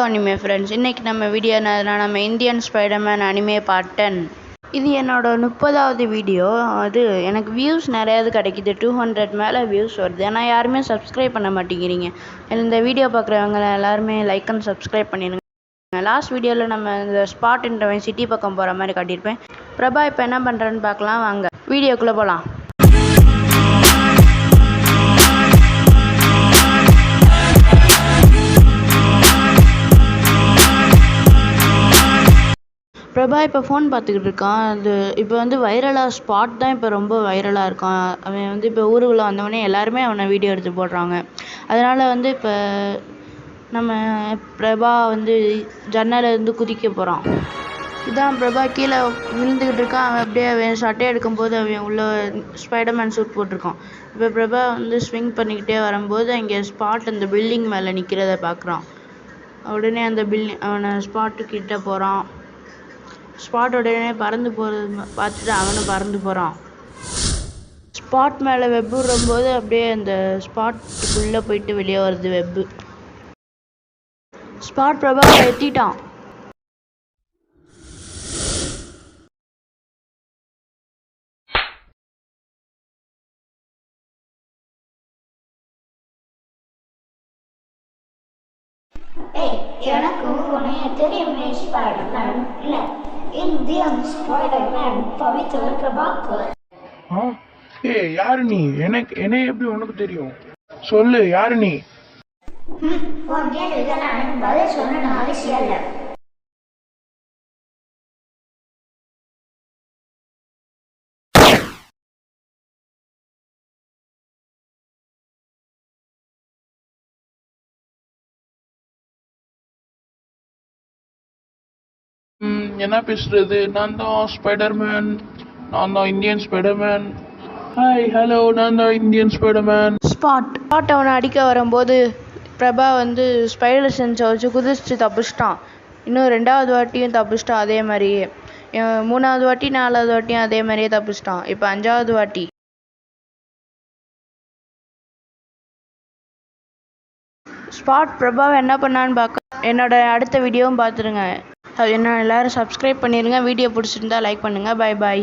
Anime friends. இன்றைக்கி நம்ம video என்னதுன்னா, நம்ம இந்தியன் ஸ்பைடர்மேன் அனிமே பார்ட் 10. இது என்னோட 30வது வீடியோ. அது எனக்கு வியூஸ் நிறையாது கிடைக்கிது, 200 மேலே வியூஸ் வருது. ஆனால் யாருமே சப்ஸ்கிரைப் பண்ண மாட்டேங்கிறீங்க. இந்த வீடியோ பார்க்குறவங்க எல்லாருமே லைக் அண்ட் சப்ஸ்கிரைப் பண்ணிடுங்க. லாஸ்ட் வீடியோவில் நம்ம இந்த ஸ்பாட்ன்றவன் சிட்டி பக்கம் போகிற மாதிரி காட்டியிருப்பேன். பிரபா இப்போ என்ன பண்ணுறேன்னு பார்க்கலாம் வாங்க, வீடியோக்குள்ளே போகலாம். பிரபா இப்போ ஃபோன் பார்த்துக்கிட்டு இருக்கான். அது இப்போ வந்து வைரலாக ஸ்பாட் தான் இப்போ ரொம்ப வைரலாக இருக்கான். அவன் வந்து இப்போ ஊருக்குள்ளே வந்தவொடனே எல்லாருமே அவனை வீடியோ எடுத்து போடுறாங்க. அதனால் வந்து இப்போ நம்ம பிரபா வந்து ஜன்னலேருந்து குதிக்க போகிறான். இதான் பிரபா கீழே விழுந்துக்கிட்டு இருக்கான். அவன் அப்படியே அவன் சட்டை எடுக்கும்போது அவன் உள்ள ஸ்பைடர்மேன் சூட் போட்டிருக்கான். இப்போ பிரபா வந்து ஸ்விங் பண்ணிக்கிட்டே வரும்போது அங்கே ஸ்பாட் அந்த பில்டிங் மேலே நிற்கிறத பார்க்குறான். உடனே அந்த அவனை ஸ்பாட்டுக்கிட்ட போகிறான். ஸ்பாட் உடனே பறந்து போகிறது பார்த்துட்டு அவனும் பறந்து போகிறான். ஸ்பாட் மேலே வெப்பு விடும்போது அப்படியே அந்த ஸ்பாட்டுக்குள்ளே போயிட்டு வெளியே வருது வெப்பு. ஸ்பாட் பிரபாவை எத்திட்டான். எனக்கு உன்னைய தெரியுமே, ஸ்பைடர்மேன் இல்ல, இந்தியன் ஸ்பைடர்மேன் பவித்ர பிரபாகர். யாரு நீ? என்ன எப்படி உனக்கு தெரியும்? சொல்லு, யாரு நீ? உன் கேள்விக்கு நான் பதில் சொல்லணும் அவசியம் இல்லை. என்ன பேசுறது? நான் தான் ஸ்பைடர்மேன், நான் தான் இந்தியன் ஸ்பைடர்மேன். ஹாய், ஹலோ, நான் தான் இந்தியன் ஸ்பைடர்மேன். ஸ்பாட் அவனை அடிக்க வரும்போது பிரபா வந்து ஸ்பைடர் சென்ஸை வச்சு குதிச்சு தப்பிச்சிட்டான். இன்னும் 2வது வாட்டியும் தப்பிச்சிட்டான். அதே மாதிரியே 3வது வாட்டி 4வது வாட்டியும் அதே மாதிரியே தப்பிச்சிட்டான். இப்போ 5வது வாட்டி. ஸ்பாட் பிரபாவை என்ன பண்ணான்னு பார்க்க என்னோட அடுத்த வீடியோவும் பார்த்துருங்க. என்ன எல்லாரும் சப்ஸ்கிரைப் பண்ணிடுங்க. வீடியோ பிடிச்சிருந்தா லைக் பண்ணுங்கள். Bye bye.